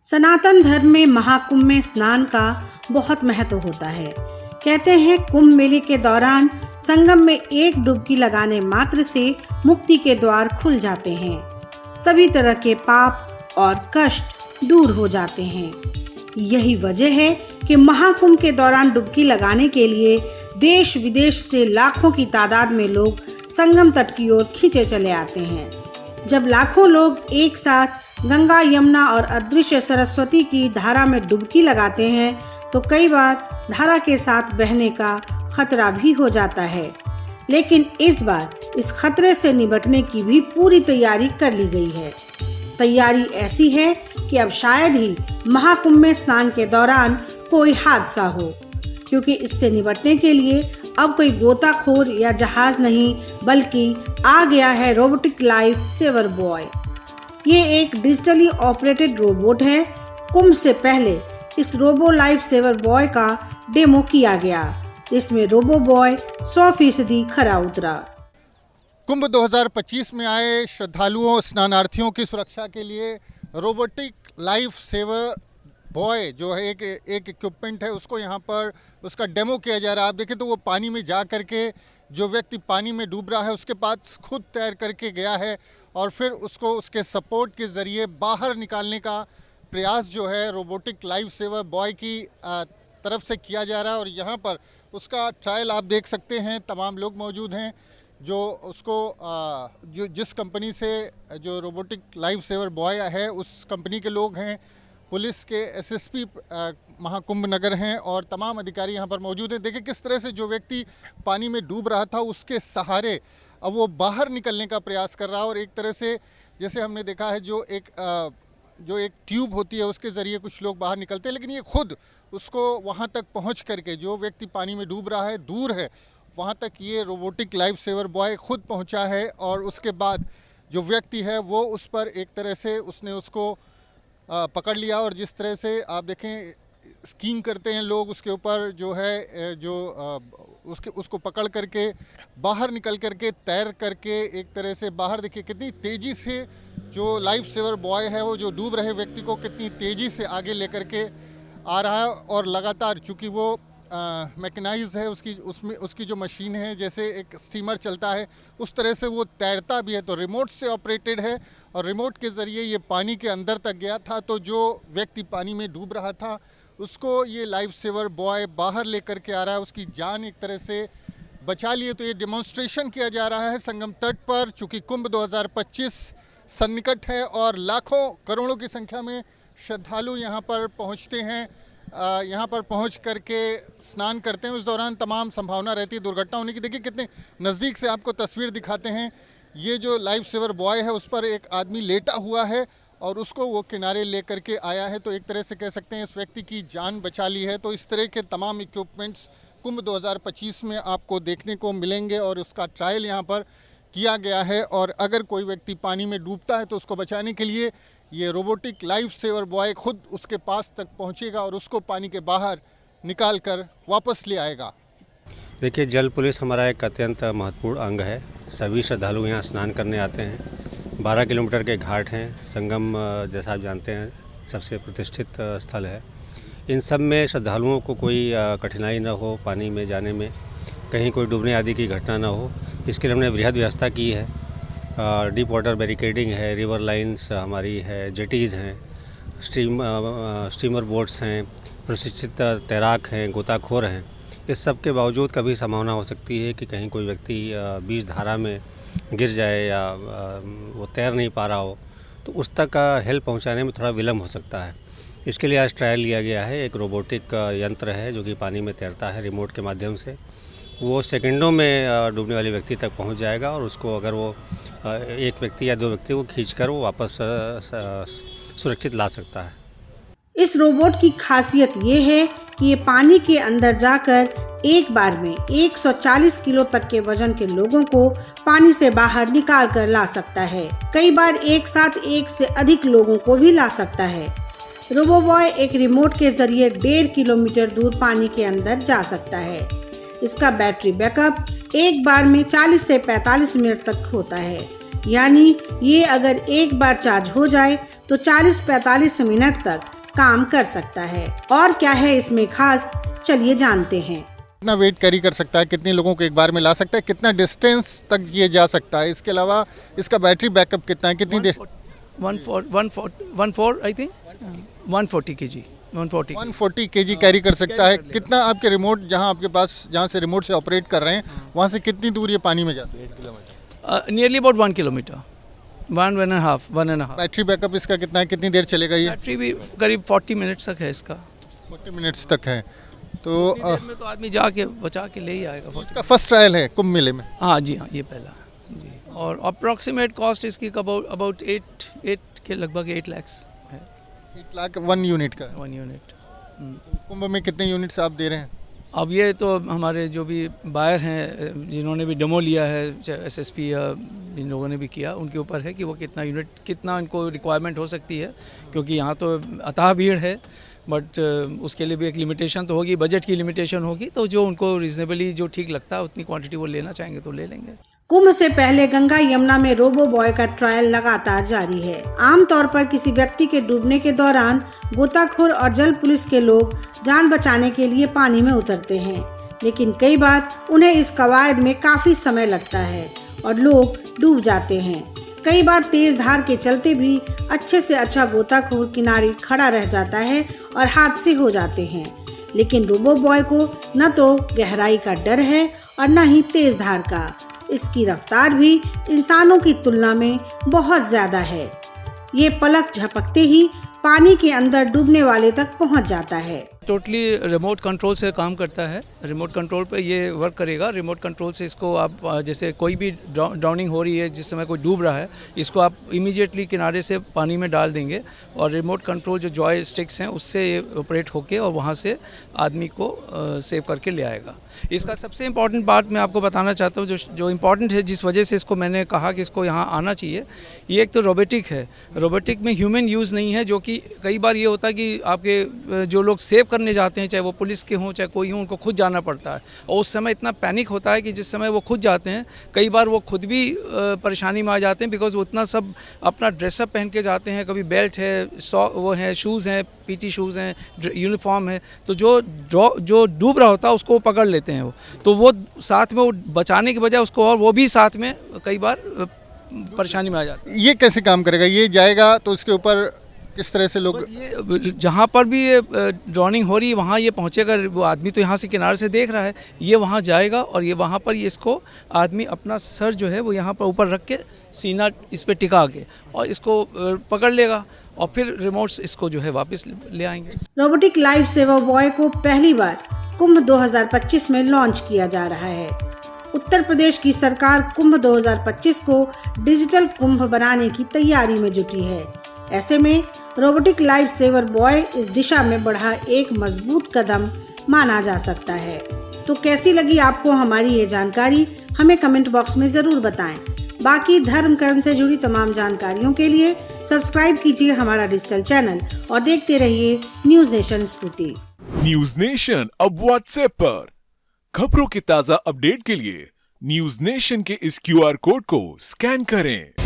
सनातन धर्म में महाकुंभ में स्नान का बहुत महत्व होता है। कहते हैं कुंभ मेले के दौरान संगम में एक डुबकी लगाने मात्र से मुक्ति के द्वार खुल जाते हैं। सभी तरह के पाप और कष्ट दूर हो जाते हैं। यही वजह है कि महाकुंभ के दौरान डुबकी लगाने के लिए देश विदेश से लाखों की तादाद में लोग संगम तट की ओर खींचे चले आते हैं। जब लाखों लोग एक साथ गंगा, यमुना और अदृश्य सरस्वती की धारा में डुबकी लगाते हैं तो कई बार धारा के साथ बहने का खतरा भी हो जाता है। लेकिन इस बार इस खतरे से निपटने की भी पूरी तैयारी कर ली गई है। तैयारी ऐसी है कि अब शायद ही महाकुंभ में स्नान के दौरान कोई हादसा हो, क्योंकि इससे निपटने के लिए अब कोई गोताखोर या जहाज नहीं बल्कि आ गया है रोबोटिक लाइफ सेवर बॉय। ये एक डिजिटली ऑपरेटेड रोबोट है। कुंभ से पहले इस रोबो लाइफ सेवर बॉय का डेमो किया गया, जिसमें रोबो बॉय 100% खरा उतरा। कुंभ 2025 में आए श्रद्धालुओं स्नानार्थियों की सुरक्षा के लिए रोबोटिक लाइफ सेवर बॉय जो है एक इक्विपमेंट है, उसको यहाँ पर उसका डेमो किया जा रहा है। आप देखें तो वो पानी में जा करके जो व्यक्ति पानी में डूब रहा है उसके पास खुद तैर करके गया है और फिर उसको उसके सपोर्ट के ज़रिए बाहर निकालने का प्रयास जो है रोबोटिक लाइफ सेवर बॉय की तरफ से किया जा रहा है। और यहाँ पर उसका ट्रायल आप देख सकते हैं। तमाम लोग मौजूद हैं जो उसको जो जिस कंपनी से जो रोबोटिक लाइफ सेवर बॉय है उस कंपनी के लोग हैं, पुलिस के एसएसपी महाकुंभ नगर हैं और तमाम अधिकारी यहाँ पर मौजूद हैं। देखिए किस तरह से जो व्यक्ति पानी में डूब रहा था उसके सहारे अब वो बाहर निकलने का प्रयास कर रहा है। और एक तरह से जैसे हमने देखा है जो एक ट्यूब होती है उसके ज़रिए कुछ लोग बाहर निकलते हैं, लेकिन ये खुद उसको वहाँ तक पहुँच करके जो व्यक्ति पानी में डूब रहा है दूर है वहाँ तक ये रोबोटिक लाइफ सेवर बॉय खुद पहुँचा है। और उसके बाद जो व्यक्ति है वो उस पर एक तरह से उसने उसको पकड़ लिया। और जिस तरह से आप देखें स्कीइंग करते हैं लोग, उसके ऊपर जो है उसको पकड़ करके बाहर निकल करके तैर करके एक तरह से बाहर, देखिए कितनी तेज़ी से जो लाइफ सेवर बॉय है वो जो डूब रहे व्यक्ति को कितनी तेज़ी से आगे लेकर के आ रहा है। और लगातार चूँकि वो मैकेनाइज है उसकी जो मशीन है, जैसे एक स्टीमर चलता है उस तरह से वो तैरता भी है, तो रिमोट से ऑपरेटेड है और रिमोट के ज़रिए ये पानी के अंदर तक गया था। तो जो व्यक्ति पानी में डूब रहा था उसको ये लाइफ सेवर बॉय बाहर लेकर के आ रहा है, उसकी जान एक तरह से बचा लिए। तो ये डेमोन्स्ट्रेशन किया जा रहा है संगम तट पर, चूँकि कुंभ 2025 सन्निकट है और लाखों करोड़ों की संख्या में श्रद्धालु यहाँ पर पहुँचते हैं, यहाँ पर पहुँच करके स्नान करते हैं। उस दौरान तमाम संभावना रहती है दुर्घटना होने की। देखिए कितने नज़दीक से आपको तस्वीर दिखाते हैं। ये जो लाइफ सेवर बॉय है उस पर एक आदमी लेटा हुआ है और उसको वो किनारे ले करके आया है। तो एक तरह से कह सकते हैं इस व्यक्ति की जान बचा ली है। तो इस तरह के तमाम इक्विपमेंट्स कुंभ 2025 में आपको देखने को मिलेंगे और उसका ट्रायल यहाँ पर किया गया है। और अगर कोई व्यक्ति पानी में डूबता है तो उसको बचाने के लिए ये रोबोटिक लाइफ सेवर बॉय खुद उसके पास तक पहुंचेगा और उसको पानी के बाहर निकाल कर वापस ले आएगा। देखिए जल पुलिस हमारा एक अत्यंत महत्वपूर्ण अंग है। सभी श्रद्धालु यहाँ स्नान करने आते हैं। 12 किलोमीटर के घाट हैं। संगम जैसा आप जानते हैं सबसे प्रतिष्ठित स्थल है। इन सब में श्रद्धालुओं को कोई कठिनाई न हो, पानी में जाने में कहीं कोई डूबने आदि की घटना न हो, इसके लिए हमने वृहद व्यवस्था की है। डीप वाटर बैरिकेडिंग है, रिवर लाइन्स हमारी है, जेटीज़ हैं, स्टीमर बोट्स हैं, प्रशिक्षित तैराक हैं, गोताखोर हैं। इस सब के बावजूद कभी संभावना हो सकती है कि कहीं कोई व्यक्ति बीच धारा में गिर जाए या वो तैर नहीं पा रहा हो, तो उस तक हेल्प पहुंचाने में थोड़ा विलम्ब हो सकता है। इसके लिए आज ट्रायल लिया गया है। एक रोबोटिक यंत्र है जो कि पानी में तैरता है, रिमोट के माध्यम से वो सेकंडों में डूबने वाले व्यक्ति तक पहुंच जाएगा और उसको अगर वो एक व्यक्ति या दो व्यक्ति को खींचकर वो वापस सुरक्षित ला सकता है। इस रोबोट की खासियत ये है कि ये पानी के अंदर जाकर एक बार में 140 किलो तक के वजन के लोगों को पानी से बाहर निकाल कर ला सकता है। कई बार एक साथ एक से अधिक लोगों को भी ला सकता है। रोबो बॉय एक रिमोट के जरिए 1.5 किलोमीटर दूर पानी के अंदर जा सकता है। इसका बैटरी बैकअप एक बार में 40 से 45 मिनट तक होता है। यानी ये अगर एक बार चार्ज हो जाए तो 40-45 मिनट तक काम कर सकता है। और क्या है इसमें खास, चलिए जानते हैं। कितना वेट कैरी कर सकता है, कितने लोगों को एक बार में ला सकता है, कितना डिस्टेंस तक ये जा सकता है, इसके अलावा इसका बैटरी बैकअप कितना है, कितनी देर? 140 I think 140 kg 140 kg carry कर सकता है। कितना आपके रिमोट, जहां आपके पास, जहां से रिमोट से ऑपरेट कर रहे हैं, वहां से कितनी दूर ये पानी में जाता है? Nearly about 1 kilometre, 1.5 battery backup इसका कितना है, कितनी देर चलेगा ये? बैटरी भी करीब 40 मिनट्स तक है इसका। 40 मिनट्स तक है। तो इतनी देर में तो आदमी जाके बचा के ले ही आएगा। इसका फर्स्ट ट्रायल है कुंभ मेले में? हाँ जी, हाँ, ये पहला जी। और अप्रॉक्सीमेट कॉस्ट इसकी अबाउट 8 के लगभग 8 लाख है। 8 लाख 1 यूनिट का? 1 यूनिट। कुंभ में कितने यूनिट्स आप दे रहे हैं? अब ये तो हमारे जो भी बायर हैं, जिन्होंने भी डेमो लिया है, चाहे एसएसपी या जिन लोगों ने भी किया, उनके ऊपर है कि वो कितना यूनिट, कितना उनको रिक्वायरमेंट हो सकती है, क्योंकि यहाँ तो अथाह भीड़ है। बट उसके लिए भी एक लिमिटेशन तो होगी, बजट की लिमिटेशन होगी। तो जो उनको रिजनेबली जो ठीक लगता है उतनी क्वांटिटी वो लेना चाहेंगे तो ले लेंगे। कुंभ से पहले गंगा यमुना में रोबो बॉय का ट्रायल लगातार जारी है। आमतौर पर किसी व्यक्ति के डूबने के दौरान गोताखोर और जल पुलिस के लोग जान बचाने के लिए पानी में उतरते हैं, लेकिन कई बार उन्हें इस कवायद में काफी समय लगता है और लोग डूब जाते हैं। कई बार तेज धार के चलते भी अच्छे से अच्छा गोताखोर किनारे खड़ा रह जाता है और हादसे हो जाते हैं। लेकिन रोबो बॉय को न तो गहराई का डर है और न ही तेज धार का। इसकी रफ्तार भी इंसानों की तुलना में बहुत ज्यादा है। ये पलक झपकते ही पानी के अंदर डूबने वाले तक पहुंच जाता है। टोटली रिमोट कंट्रोल से काम करता है। रिमोट कंट्रोल पे ये वर्क करेगा। रिमोट कंट्रोल से इसको आप जैसे कोई भी ड्राउनिंग हो रही है, जिस समय कोई डूब रहा है, इसको आप इमीडिएटली किनारे से पानी में डाल देंगे और रिमोट कंट्रोल जो जॉय स्टिक्स हैं उससे ये ऑपरेट होके और वहाँ से आदमी को सेव करके ले आएगा। इसका सबसे इम्पॉर्टेंट बात मैं आपको बताना चाहता हूँ, जो इम्पॉर्टेंट है, जिस वजह से इसको मैंने कहा कि इसको यहाँ आना चाहिए, ये एक तो रोबोटिक है। रोबोटिक में ह्यूमन यूज़ नहीं है, जो कि कई बार ये होता है कि आपके जो लोग सेव करने जाते हैं, चाहे वो पुलिस के हों चाहे कोई हो, उनको खुद जाना पड़ता है और उस समय इतना पैनिक होता है कि जिस समय वो खुद जाते हैं, कई बार वो खुद भी परेशानी में आ जाते हैं, बिकॉज वो उतना सब अपना ड्रेसअप पहन के जाते हैं, कभी बेल्ट है, वो है, शूज़ हैं, पीटी शूज़ हैं, यूनिफॉर्म है, तो जो डूब रहा होता है उसको पकड़ लेते हैं वो, तो वो साथ में वो बचाने की बजाय उसको और वो भी साथ में कई बार परेशानी में आ जाते हैं। ये कैसे काम करेगा? ये जाएगा तो इसके ऊपर किस तरह से लोग, ये जहाँ पर भी ये ड्राउनिंग हो रही है वहाँ ये पहुँचेगा। वो आदमी तो यहाँ से किनारे से देख रहा है, ये वहाँ जाएगा और ये वहाँ पर ये इसको आदमी अपना सर जो है वो यहाँ पर ऊपर रख के सीना इस पर टिका के और इसको पकड़ लेगा और फिर रिमोट्स इसको जो है वापस ले आएंगे। रोबोटिक लाइफ सेवर बॉय को पहली बार कुंभ 2025 में लॉन्च किया जा रहा है। उत्तर प्रदेश की सरकार कुंभ 2025 को डिजिटल कुंभ बनाने की तैयारी में जुटी है। ऐसे में रोबोटिक लाइफ सेवर बॉय इस दिशा में बढ़ा एक मजबूत कदम माना जा सकता है। तो कैसी लगी आपको हमारी ये जानकारी, हमें कमेंट बॉक्स में जरूर बताएं। बाकी धर्म कर्म से जुड़ी तमाम जानकारियों के लिए सब्सक्राइब कीजिए हमारा डिजिटल चैनल और देखते रहिए न्यूज नेशन स्तुति। न्यूज नेशन अब व्हाट्सएप पर खबरों के ताजा अपडेट के लिए न्यूज नेशन के इस QR कोड को स्कैन करें।